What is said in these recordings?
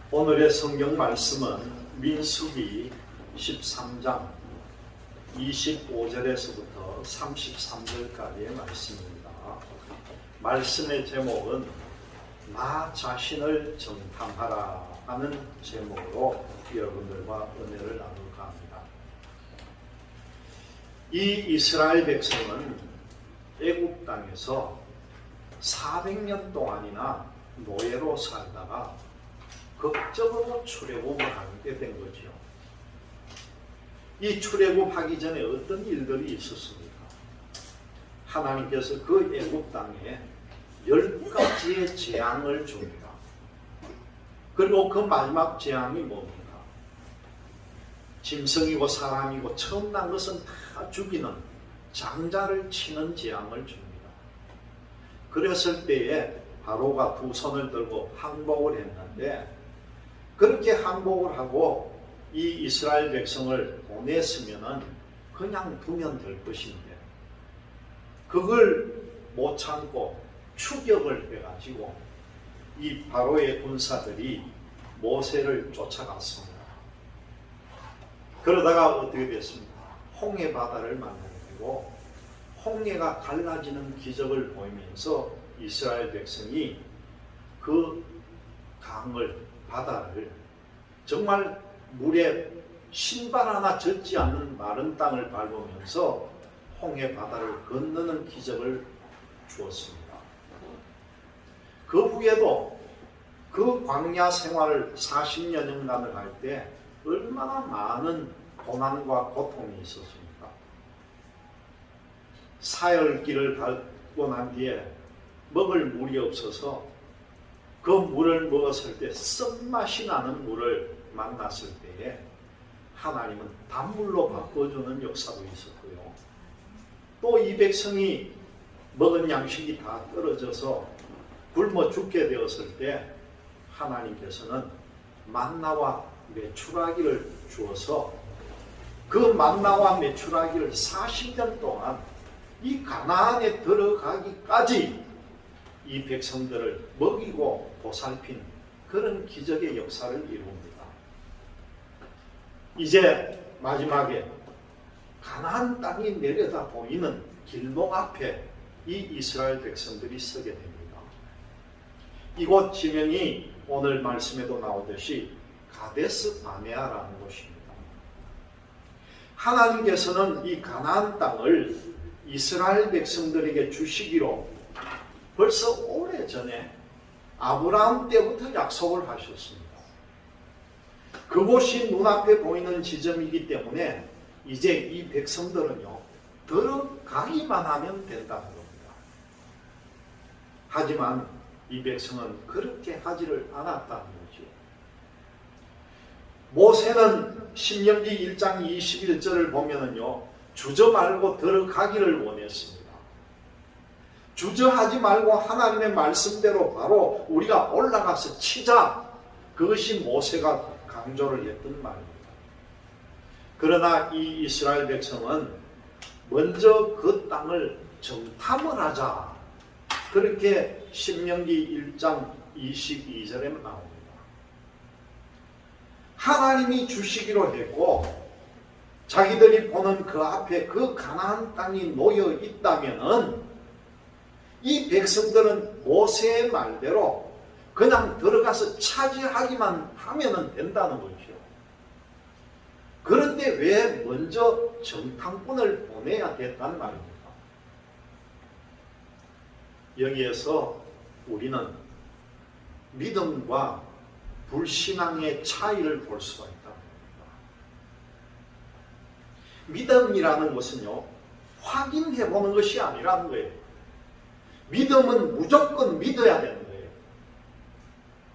오늘의 성경 말씀은 민수기 13장 25절에서부터 33절까지의 말씀입니다. 말씀의 제목은 나 자신을 정탐하라 하는 제목으로 여러분들과 은혜를 나눌까 합니다. 이 이스라엘 백성은 애굽 땅에서 400년 동안이나 노예로 살다가 극적으로 출애굽을 하게 된 거죠. 이 출애굽하기 전에 어떤 일들이 있었습니까? 하나님께서 그 애굽 땅에 10가지의 재앙을 줍니다. 그리고 그 마지막 재앙이 뭡니까? 짐승이고 사람이고 처음 난 것은 다 죽이는 장자를 치는 재앙을 줍니다. 그랬을 때에 바로가 두 손을 들고 항복을 했는데, 그렇게 항복을 하고 이 이스라엘 백성을 보냈으면은 그냥 두면 될 것인데, 그걸 못 참고 추격을 해가지고 이 바로의 군사들이 모세를 쫓아갔습니다. 그러다가 어떻게 됐습니까? 홍해 바다를 만나게 되고, 홍해가 갈라지는 기적을 보이면서 이스라엘 백성이 그 강을, 바다를 정말 물에 신발 하나 젖지 않는 마른 땅을 밟으면서 홍해 바다를 건너는 기적을 주었습니다. 그 후에도 그 광야 생활을 40년간을 할 때 얼마나 많은 고난과 고통이 있었습니까? 사흘길을 밟고 난 뒤에 먹을 물이 없어서 그 물을 먹었을 때 쓴맛이 나는 물을 만났을 때에 하나님은 단물로 바꿔주는 역사도 있었고요. 또 이 백성이 먹은 양식이 다 떨어져서 굶어 죽게 되었을 때 하나님께서는 만나와 메추라기를 주어서 그 만나와 메추라기를 40년 동안 이 가나안에 들어가기까지 이 백성들을 먹이고 보살핀 그런 기적의 역사를 이룹니다. 이제 마지막에 가나안 땅이 내려다 보이는 길목 앞에 이 이스라엘 백성들이 서게 됩니다. 이곳 지명이 오늘 말씀에도 나오듯이 가데스 바네아라는 곳입니다. 하나님께서는 이 가나안 땅을 이스라엘 백성들에게 주시기로 벌써 오래전에 아브라함 때부터 약속을 하셨습니다. 그곳이 눈앞에 보이는 지점이기 때문에 이제 이 백성들은요, 들어가기만 하면 된다는 겁니다. 하지만 이 백성은 그렇게 하지를 않았다는 거죠. 모세는 신명기 1장 21절을 보면은요, 주저 말고 들어가기를 원했습니다. 주저하지 말고 하나님의 말씀대로 바로 우리가 올라가서 치자. 그것이 모세가 강조를 했던 말입니다. 그러나 이 이스라엘 백성은 먼저 그 땅을 정탐을 하자. 그렇게 신명기 1장 22절에 나옵니다. 하나님이 주시기로 했고 자기들이 보는 그 앞에 그 가나안 땅이 놓여 있다면은 이 백성들은 모세의 말대로 그냥 들어가서 차지하기만 하면 된다는 거죠. 그런데 왜 먼저 정탐꾼을 보내야 됐단 말입니까? 여기에서 우리는 믿음과 불신앙의 차이를 볼 수가 있다. 믿음이라는 것은요, 확인해 보는 것이 아니라는 거예요. 믿음은 무조건 믿어야 되는 거예요.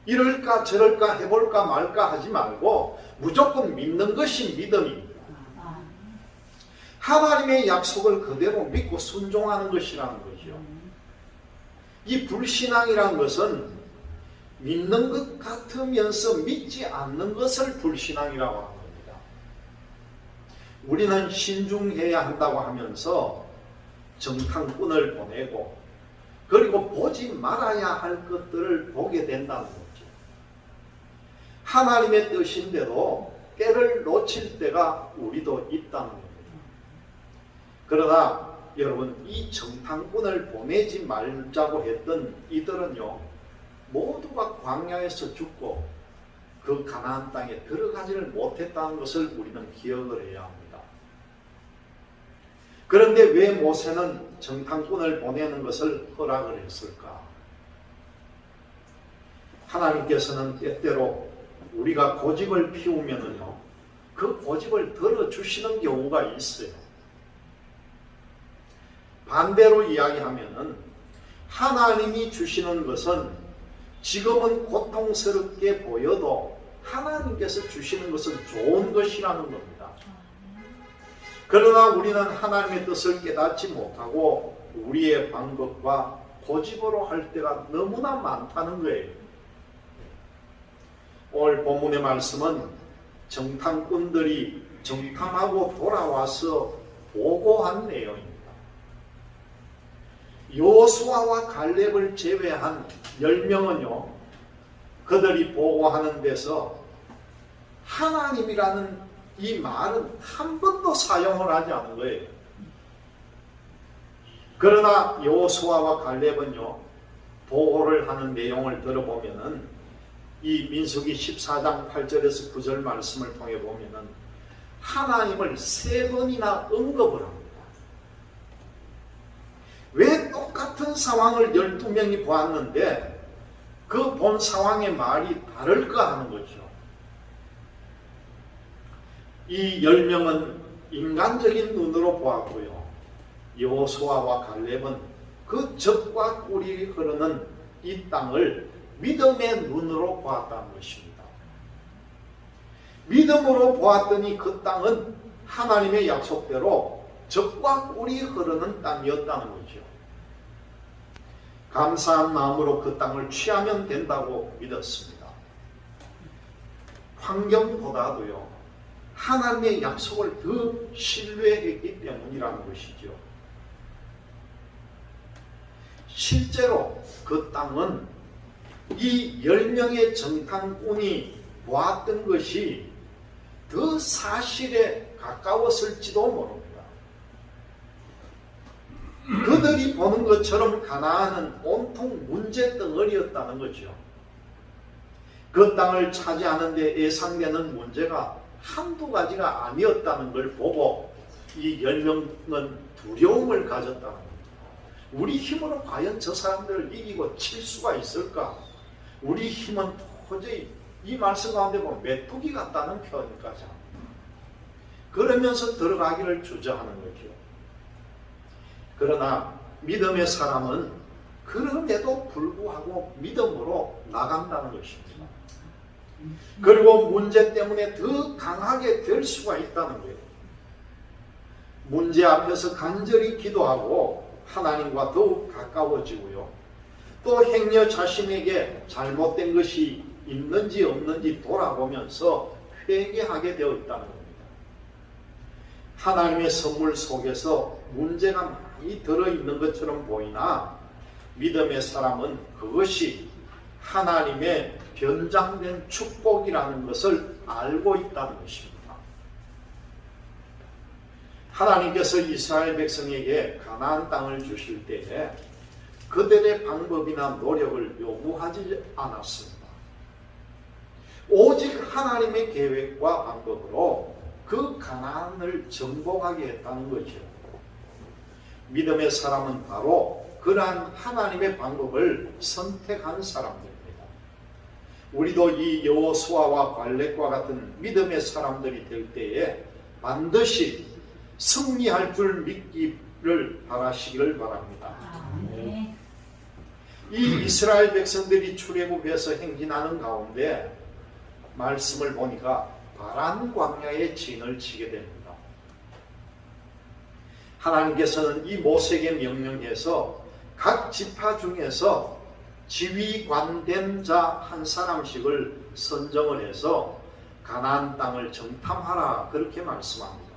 이럴까 저럴까 해볼까 말까 하지 말고 무조건 믿는 것이 믿음입니다. 하나님의 약속을 그대로 믿고 순종하는 것이라는 거죠. 이 불신앙이라는 것은 믿는 것 같으면서 믿지 않는 것을 불신앙이라고 하는 겁니다. 우리는 신중해야 한다고 하면서 정탐꾼을 보내고 그리고 보지 말아야 할 것들을 보게 된다는 거죠. 하나님의 뜻인데도 때를 놓칠 때가 우리도 있다는 겁니다. 그러나 여러분, 이 정탐꾼을 보내지 말자고 했던 이들은요, 모두가 광야에서 죽고 그 가나안 땅에 들어가지를 못했다는 것을 우리는 기억을 해야 합니다. 그런데 왜 모세는 정탐꾼을 보내는 것을 허락을 했을까? 하나님께서는 때때로 우리가 고집을 피우면은요, 그 고집을 들어주시는 경우가 있어요. 반대로 이야기하면은 하나님이 주시는 것은 지금은 고통스럽게 보여도 하나님께서 주시는 것은 좋은 것이라는 겁니다. 그러나 우리는 하나님의 뜻을 깨닫지 못하고 우리의 방법과 고집으로 할 때가 너무나 많다는 거예요. 오늘 본문의 말씀은 정탐꾼들이 정탐하고 돌아와서 보고한 내용입니다. 여호수아와 갈렙을 제외한 10명은요, 그들이 보고하는 데서 하나님이라는 이 말은 한 번도 사용을 하지 않은 거예요. 그러나 여호수아와 갈렙은요, 보고를 하는 내용을 들어보면은 이 민수기 14장 8절에서 9절 말씀을 통해 보면은 하나님을 3번이나 언급을 합니다. 왜 똑같은 상황을 12명이 보았는데 그 본 상황의 말이 다를까 하는 거죠. 이 10명은 인간적인 눈으로 보았고요, 여호수아와 갈렙은 그 적과 꿀이 흐르는 이 땅을 믿음의 눈으로 보았다는 것입니다. 믿음으로 보았더니 그 땅은 하나님의 약속대로 적과 꿀이 흐르는 땅이었다는 거죠. 감사한 마음으로 그 땅을 취하면 된다고 믿었습니다. 환경보다도요, 하나님의 약속을 더 신뢰했기 때문이라는 것이죠. 실제로 그 땅은 이 10명의 정탐꾼이 보았던 것이 더 사실에 가까웠을지도 모릅니다. 그들이 보는 것처럼 가나안은 온통 문제 덩어리였다는 거죠. 그 땅을 차지하는 데 예상되는 문제가 한두 가지가 아니었다는 걸 보고 이 10명은 두려움을 가졌다는 겁니다. 우리 힘으로 과연 저 사람들을 이기고 칠 수가 있을까? 우리 힘은 도저히, 이 말씀 가운데 보면 메뚜기 같다는 표현까지 합니다. 그러면서 들어가기를 주저하는 거죠. 그러나 믿음의 사람은 그럼에도 불구하고 믿음으로 나간다는 것입니다. 그리고 문제 때문에 더 강하게 될 수가 있다는 거예요. 문제 앞에서 간절히 기도하고 하나님과 더욱 가까워지고요, 또 행여 자신에게 잘못된 것이 있는지 없는지 돌아보면서 회개하게 되어 있다는 겁니다. 하나님의 선물 속에서 문제가 많이 들어있는 것처럼 보이나 믿음의 사람은 그것이 하나님의 변장된 축복이라는 것을 알고 있다는 것입니다. 하나님께서 이스라엘 백성에게 가나안 땅을 주실 때에 그들의 방법이나 노력을 요구하지 않았습니다. 오직 하나님의 계획과 방법으로 그 가나안을 정복하게 했다는 거죠. 믿음의 사람은 바로 그러한 하나님의 방법을 선택한 사람들입니다. 우리도 이 여호수아와 갈렙과 같은 믿음의 사람들이 될 때에 반드시 승리할 줄 믿기를 바라시기를 바랍니다. 이 이스라엘 백성들이 출애굽해서 행진하는 가운데 말씀을 보니까 바란 광야에 진을 치게 됩니다. 하나님께서는 이 모세에게 명령해서 각 지파 중에서 지휘관된 자 한 사람씩을 선정을 해서 가나안 땅을 정탐하라, 그렇게 말씀합니다.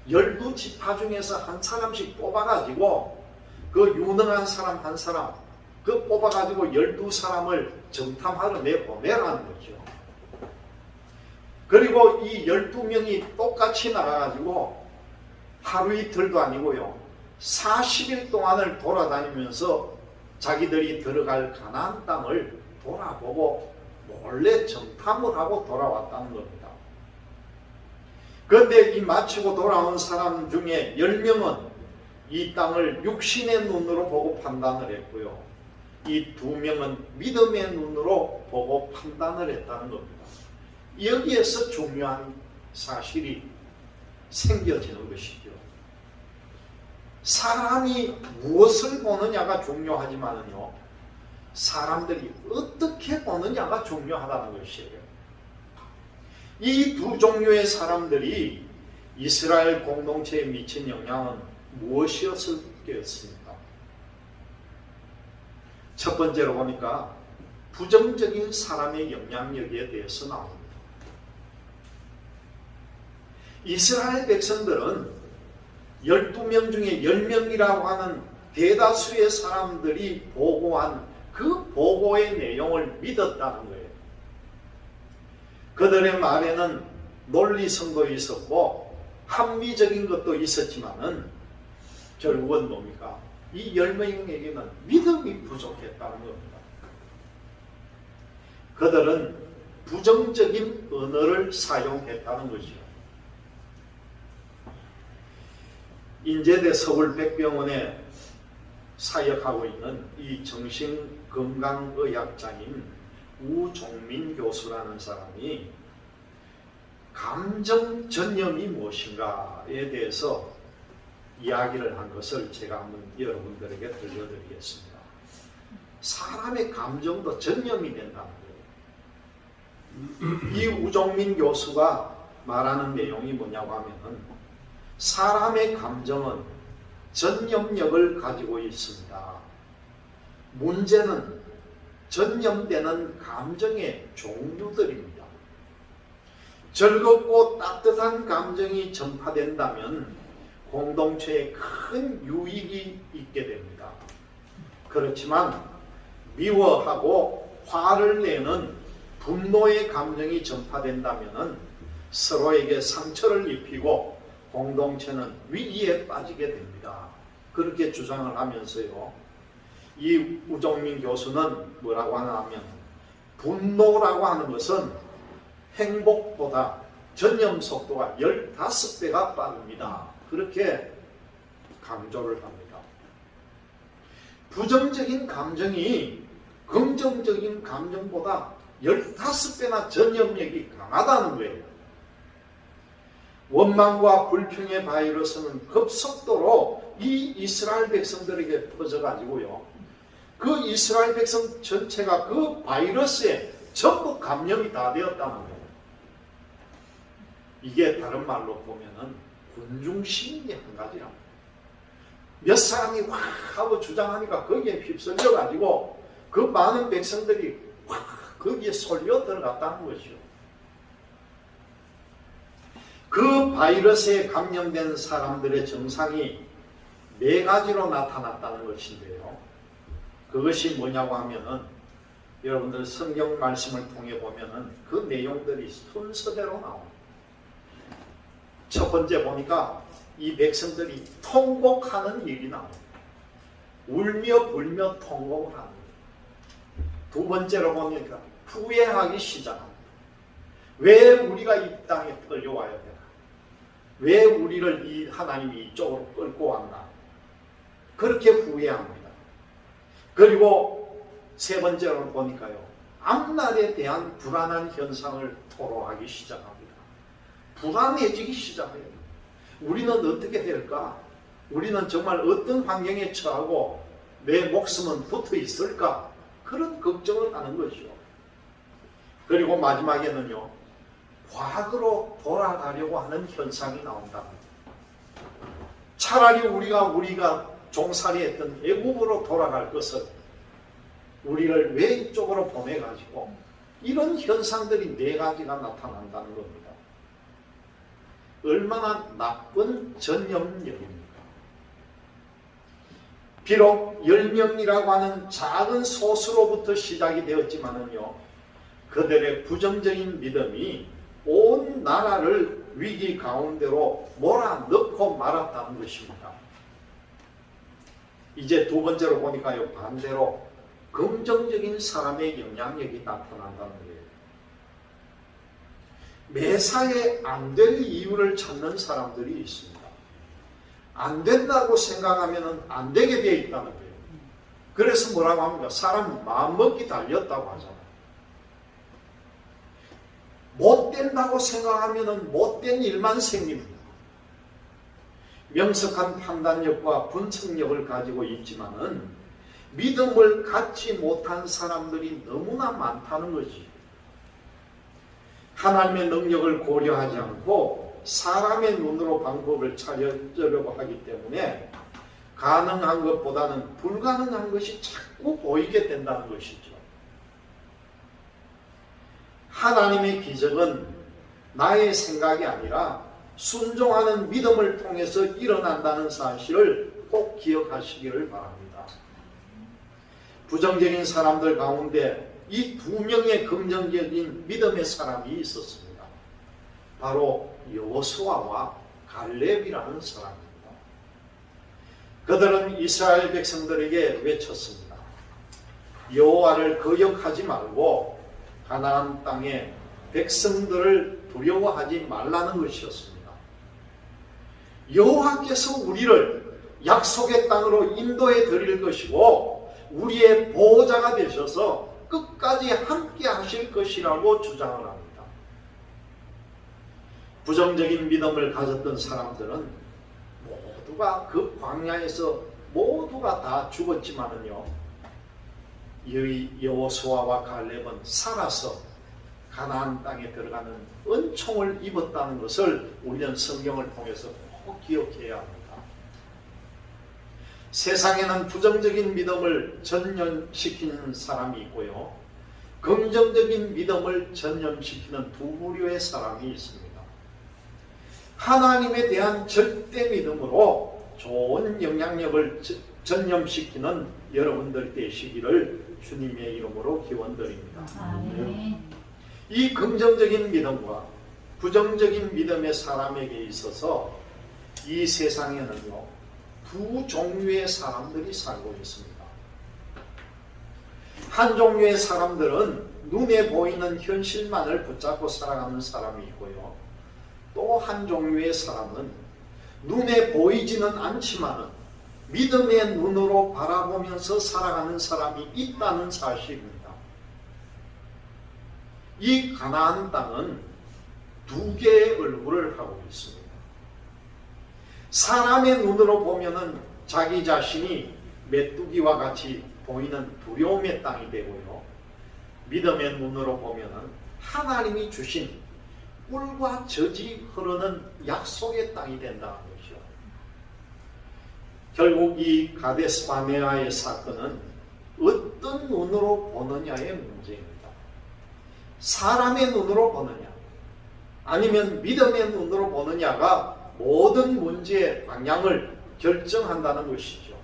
12지파 중에서 한 사람씩 뽑아가지고 그 유능한 사람 한 사람 그 뽑아가지고 12사람을 정탐하러 내보내라는 거죠. 그리고 이 12명이 똑같이 나가가지고 하루 이틀도 아니고요, 40일 동안을 돌아다니면서 자기들이 들어갈 가나안 땅을 돌아보고 몰래 정탐을 하고 돌아왔다는 겁니다. 그런데 이 마치고 돌아온 사람 중에 10명은 이 땅을 육신의 눈으로 보고 판단을 했고요, 이 2명은 믿음의 눈으로 보고 판단을 했다는 겁니다. 여기에서 중요한 사실이 생겨지는 것이죠. 사람이 무엇을 보느냐가 중요하지만요, 사람들이 어떻게 보느냐가 중요하다는 것이에요. 이 두 종류의 사람들이 이스라엘 공동체에 미친 영향은 무엇이었을까? 첫 번째로 보니까 부정적인 사람의 영향력에 대해서 나옵니다. 이스라엘 백성들은 12명 중에 10명이라고 하는 대다수의 사람들이 보고한 그 보고의 내용을 믿었다는 거예요. 그들의 말에는 논리성도 있었고 합리적인 것도 있었지만은 결국은 뭡니까? 이 10명에게는 믿음이 부족했다는 겁니다. 그들은 부정적인 언어를 사용했다는 것이죠. 인제대 서울백병원에 사역하고 있는 이 정신건강의학자인 우종민 교수라는 사람이 감정 전염이 무엇인가에 대해서 이야기를 한 것을 제가 한번 여러분들에게 들려드리겠습니다. 사람의 감정도 전염이 된다는 거예요. 이 우종민 교수가 말하는 내용이 뭐냐고 하면은, 사람의 감정은 전염력을 가지고 있습니다. 문제는 전염되는 감정의 종류들입니다. 즐겁고 따뜻한 감정이 전파된다면 공동체에 큰 유익이 있게 됩니다. 그렇지만 미워하고 화를 내는 분노의 감정이 전파된다면 서로에게 상처를 입히고 공동체는 위기에 빠지게 됩니다. 그렇게 주장을 하면서요, 이 우종민 교수는 뭐라고 하냐면, 분노라고 하는 것은 행복보다 전염 속도가 15배가 빠릅니다. 그렇게 강조를 합니다. 부정적인 감정이 긍정적인 감정보다 15배나 전염력이 강하다는 거예요. 원망과 불평의 바이러스는 급속도로 이 이스라엘 백성들에게 퍼져가지고요, 그 이스라엘 백성 전체가 그 바이러스에 전부 감염이 다 되었다는 거예요. 이게 다른 말로 보면은 군중심리 한 가지랍니다. 몇 사람이 확 하고 주장하니까 거기에 휩쓸려 가지고 그 많은 백성들이 확 거기에 쏠려 들어갔다는 것이죠. 그 바이러스에 감염된 사람들의 증상이 4가지로 나타났다는 것인데요, 그것이 뭐냐고 하면은, 여러분들 성경 말씀을 통해 보면은 그 내용들이 순서대로 나옵니다. 첫 번째 보니까 이 백성들이 통곡하는 일이 나옵니다. 울며 불며 통곡을 합니다. 두 번째로 보니까 후회하기 시작합니다. 왜 우리가 이 땅에 끌려와야 되나? 왜 우리를 이 하나님이 이쪽으로 끌고 왔나? 그렇게 후회합니다. 그리고 세 번째로 보니까요, 앞날에 대한 불안한 현상을 토로하기 시작합니다. 불안해지기 시작해요. 우리는 어떻게 될까? 우리는 정말 어떤 환경에 처하고 내 목숨은 붙어 있을까? 그런 걱정을 하는 것이죠. 그리고 마지막에는요, 과거로 돌아가려고 하는 현상이 나온답니다. 차라리 우리가 종살이 했던 애국으로 돌아갈 것을 우리를 왜 이쪽으로 보내가지고, 이런 현상들이 4가지가 나타난다는 겁니다. 얼마나 나쁜 전염력입니까? 비록 10명이라고 하는 작은 소수로부터 시작이 되었지만은요, 그들의 부정적인 믿음이 온 나라를 위기 가운데로 몰아넣고 말았다는 것입니다. 이제 두 번째로 보니까요, 반대로 긍정적인 사람의 영향력이 나타난다는 거예요. 매사에 안 될 이유를 찾는 사람들이 있습니다. 안 된다고 생각하면 안 되게 되어 있다는 거예요. 그래서 뭐라고 합니까? 사람 마음먹기 달렸다고 하잖아요. 못 된다고 생각하면 못된 일만 생깁니다. 명석한 판단력과 분석력을 가지고 있지만은 믿음을 갖지 못한 사람들이 너무나 많다는 거지. 하나님의 능력을 고려하지 않고 사람의 눈으로 방법을 찾으려고 하기 때문에 가능한 것보다는 불가능한 것이 자꾸 보이게 된다는 것이죠. 하나님의 기적은 나의 생각이 아니라 순종하는 믿음을 통해서 일어난다는 사실을 꼭 기억하시기를 바랍니다. 부정적인 사람들 가운데 이 두 명의 긍정적인 믿음의 사람이 있었습니다. 바로 여호수아와 갈렙이라는 사람입니다. 그들은 이스라엘 백성들에게 외쳤습니다. 여호와를 거역하지 말고 가나안 땅에 백성들을 두려워하지 말라는 것이었습니다. 여호와께서 우리를 약속의 땅으로 인도해 드릴 것이고 우리의 보호자가 되셔서 끝까지 함께 하실 것이라고 주장을 합니다. 부정적인 믿음을 가졌던 사람들은 모두가 그 광야에서 모두가 다 죽었지만은요, 여호수아와 갈렙은 살아서 가나안 땅에 들어가는 은총을 입었다는 것을 우리는 성경을 통해서 꼭 기억해야 합니다. 세상에는 부정적인 믿음을 전염시키는 사람이 있고요, 긍정적인 믿음을 전염시키는 두 부류의 사람이 있습니다. 하나님에 대한 절대 믿음으로 좋은 영향력을 전염시키는 여러분들 되시기를 주님의 이름으로 기원드립니다. 아멘. 이 긍정적인 믿음과 부정적인 믿음의 사람에게 있어서 이 세상에는요, 두 종류의 사람들이 살고 있습니다. 한 종류의 사람들은 눈에 보이는 현실만을 붙잡고 살아가는 사람이 있고요, 또 한 종류의 사람은 눈에 보이지는 않지만 믿음의 눈으로 바라보면서 살아가는 사람이 있다는 사실입니다. 이 가나안 땅은 두 개의 얼굴을 하고 있습니다. 사람의 눈으로 보면은 자기 자신이 메뚜기와 같이 보이는 두려움의 땅이 되고요, 믿음의 눈으로 보면은 하나님이 주신 꿀과 젖이 흐르는 약속의 땅이 된다는 것이죠. 결국 이 가데스 바네아의 사건은 어떤 눈으로 보느냐의 문제입니다. 사람의 눈으로 보느냐 아니면 믿음의 눈으로 보느냐가 모든 문제의 방향을 결정한다는 것이죠.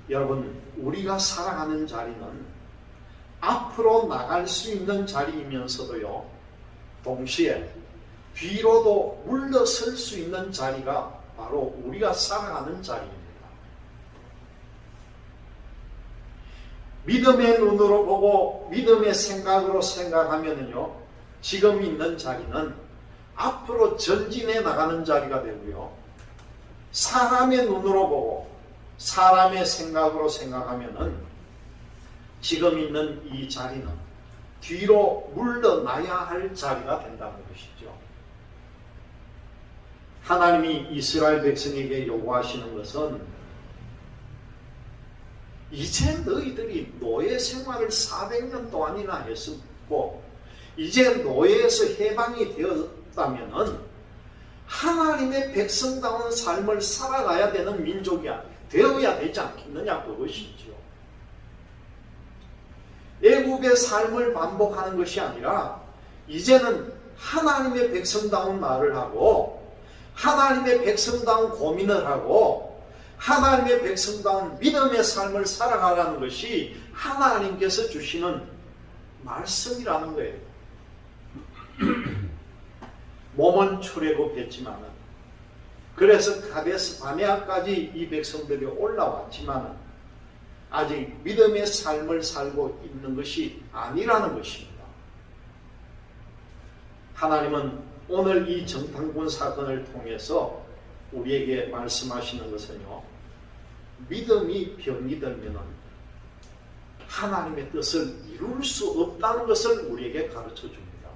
여러분, 우리가 살아가는 자리는 앞으로 나갈 수 있는 자리이면서도요, 동시에 뒤로도 물러설 수 있는 자리가 바로 우리가 살아가는 자리입니다. 믿음의 눈으로 보고 믿음의 생각으로 생각하면요, 지금 있는 자리는 앞으로 전진해 나가는 자리가 되고요, 사람의 눈으로 보고 사람의 생각으로 생각하면은 지금 있는 이 자리는 뒤로 물러나야 할 자리가 된다는 것이죠. 하나님이 이스라엘 백성에게 요구하시는 것은 이제 너희들이 노예 생활을 400년 동안이나 했었고 이제 노예에서 해방이 되었다면은 하나님의 백성다운 삶을 살아가야 되는 민족이 되어야 되지 않겠느냐, 그것이죠. 애국의 삶을 반복하는 것이 아니라 이제는 하나님의 백성다운 말을 하고 하나님의 백성다운 고민을 하고 하나님의 백성다운 믿음의 삶을 살아가라는 것이 하나님께서 주시는 말씀이라는 거예요. 몸은 출애굽했지만은, 그래서 가데스 바네아까지 이 백성들이 올라왔지만은 아직 믿음의 삶을 살고 있는 것이 아니라는 것입니다. 하나님은 오늘 이 정탐꾼 사건을 통해서 우리에게 말씀하시는 것은요, 믿음이 병이 들면은 하나님의 뜻을 이룰 수 없다는 것을 우리에게 가르쳐 줍니다.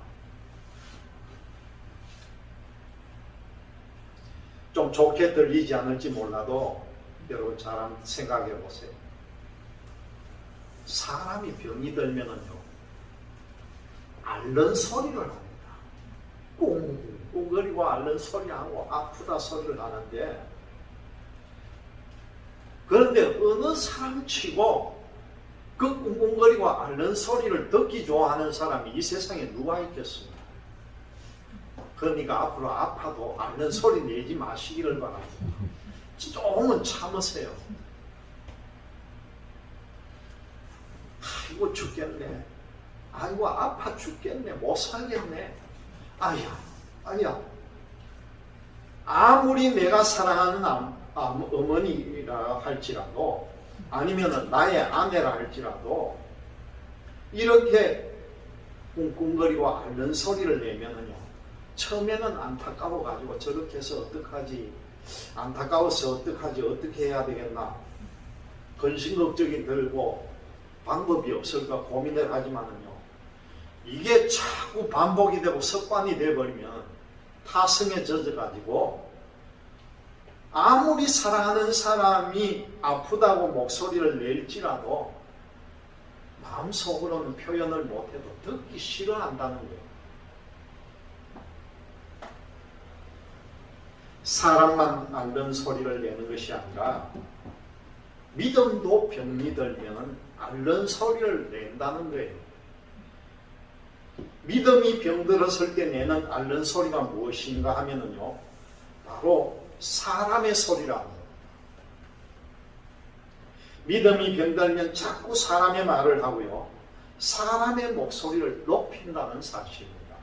좀 좋게 들리지 않을지 몰라도 여러분 잘 한번 생각해 보세요. 사람이 병이 들면은요, 앓는 소리를 합니다. 꿍꿍거리고 앓는 소리하고 아프다 소리를 하는데, 그런데 어느 사람치고 그 꿍꿍거리고 앓는 소리를 듣기 좋아하는 사람이 이 세상에 누가 있겠습니까? 그러니까 앞으로 아파도 앓는 소리 내지 마시기를 바랍니다. 조금은 참으세요. 아이고 죽겠네, 아이고 아파 죽겠네, 못 살겠네, 아야. 아무리 내가 사랑하는 어머니라 할지라도, 아니면 나의 아내라 할지라도, 이렇게 꿍꿍거리고 앓는 소리를 내면은요, 처음에는 안타까워가지고 저렇게 해서 어떡하지, 안타까워서 어떻게 해야 되겠나, 근심걱정이 들고 방법이 없을까 고민을 하지만은요, 이게 자꾸 반복이 되고 습관이 되어버리면 타성에 젖어가지고 아무리 사랑하는 사람이 아프다고 목소리를 낼지라도 마음속으로는 표현을 못해도 듣기 싫어한다는 거예요. 사람만 앓는 소리를 내는 것이 아니라 믿음도 병이 들면 앓는 소리를 낸다는 거예요. 믿음이 병들었을 때 내는 앓는 소리가 무엇인가 하면은요, 바로 사람의 소리라는 거예요. 믿음이 병들면 자꾸 사람의 말을 하고요, 사람의 목소리를 높인다는 사실입니다.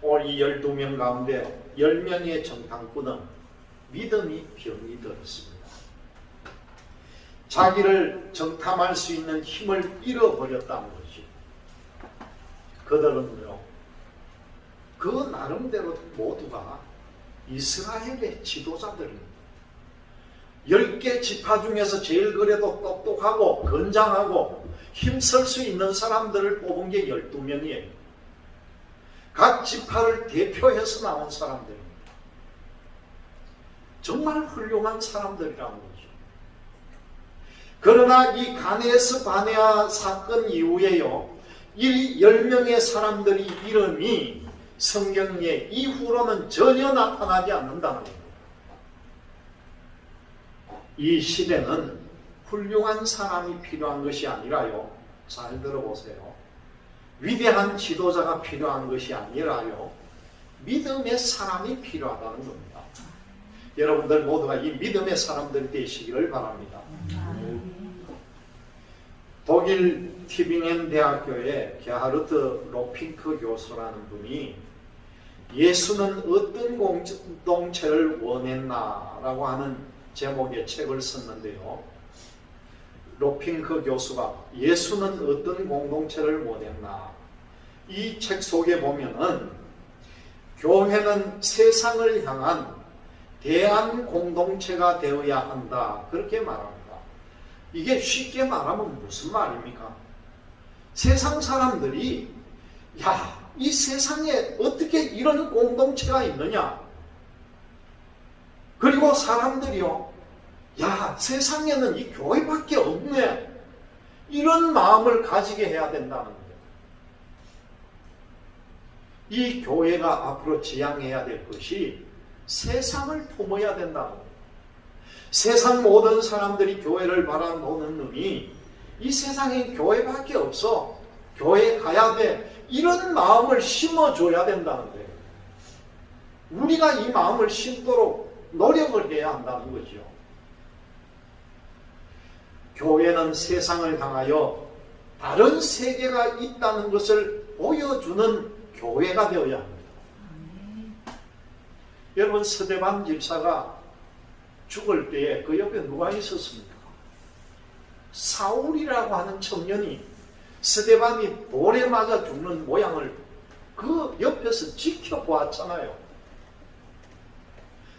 오늘 이 12명 가운데 10명의 정탐꾼은 믿음이 병이 들었습니다. 자기를 정탐할 수 있는 힘을 잃어버렸다는 것이, 그들은요, 그 나름대로 모두가 이스라엘의 지도자들입니다. 10개 지파 중에서 제일 그래도 똑똑하고 건장하고 힘쓸 수 있는 사람들을 뽑은 게 12명이에요. 각 지파를 대표해서 나온 사람들입니다. 정말 훌륭한 사람들이라는 거죠. 그러나 이 가데스 바네아 사건 이후에요, 이 10명의 사람들의 이름이 성경에 이후로는 전혀 나타나지 않는다는 겁니다. 이 시대는 훌륭한 사람이 필요한 것이 아니라요, 잘 들어보세요, 위대한 지도자가 필요한 것이 아니라요, 믿음의 사람이 필요하다는 겁니다. 여러분들 모두가 이 믿음의 사람들이 되시기를 바랍니다. 독일 티빙엔 대학교의 게하르트 로핑크 교수라는 분이 예수는 어떤 공동체를 원했나라고 하는 제목의 책을 썼는데요, 로핑크 교수가 예수는 어떤 공동체를 원했나, 이 책 속에 보면은 교회는 세상을 향한 대안 공동체가 되어야 한다, 그렇게 말합니다. 이게 쉽게 말하면 무슨 말입니까? 세상 사람들이 이 세상에 어떻게 이런 공동체가 있느냐, 그리고 사람들이요, 세상에는 이 교회밖에 없네, 이런 마음을 가지게 해야 된다는 거예요. 이 교회가 앞으로 지향해야 될 것이 세상을 품어야 된다는 거예요. 세상 모든 사람들이 교회를 바라보는 눈이 이 세상에 교회밖에 없어, 교회 가야 돼, 이런 마음을 심어줘야 된다는 거예요. 우리가 이 마음을 심도록 노력을 해야 한다는 거죠. 교회는 세상을 향하여 다른 세계가 있다는 것을 보여주는 교회가 되어야 합니다. 여러분, 스데반 집사가 죽을 때에 그 옆에 누가 있었습니까? 사울이라고 하는 청년이 스데반이 돌에 맞아 죽는 모양을 그 옆에서 지켜보았잖아요.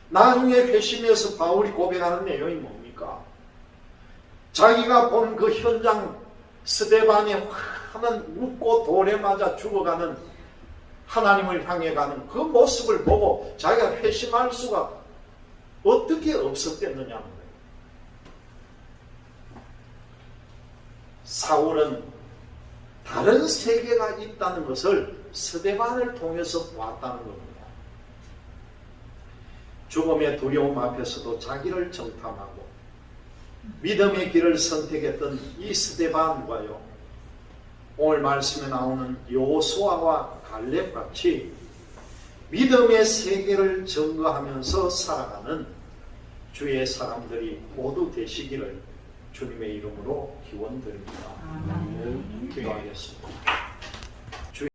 나중에 회심해서 바울이 고백하는 내용이 뭡니까? 자기가 본 그 현장, 스데반이 화는 웃고 돌에 맞아 죽어가는 하나님을 향해 가는 그 모습을 보고 자기가 회심할 수가 어떻게 없었겠느냐. 사울은 다른 세계가 있다는 것을 스데반을 통해서 보았다는 겁니다. 죽음의 두려움 앞에서도 자기를 정탐하고 믿음의 길을 선택했던 이 스데반과요, 오늘 말씀에 나오는 여호수아와 갈렙같이 믿음의 세계를 증거하면서 살아가는 주의 사람들이 모두 되시기를 주님의 이름으로 기원드립니다. 기도하겠습니다.